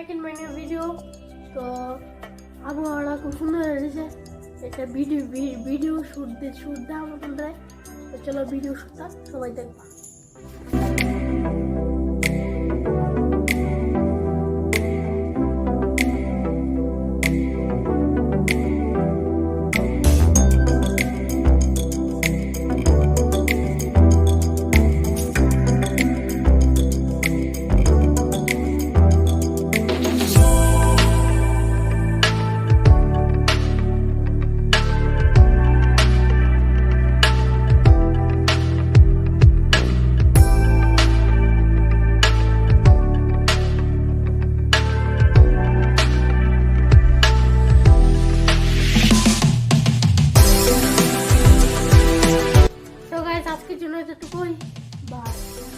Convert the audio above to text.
back in my new video. তো আবহাওয়াটা খুব সুন্দর হয়েছে। এটা ভিডিও শুট দেওয়ার মতন দেয়। তো চলো ভিডিও শুটটা সবাই দেখবা। আজকের জন্য এতটুকুই। বাই।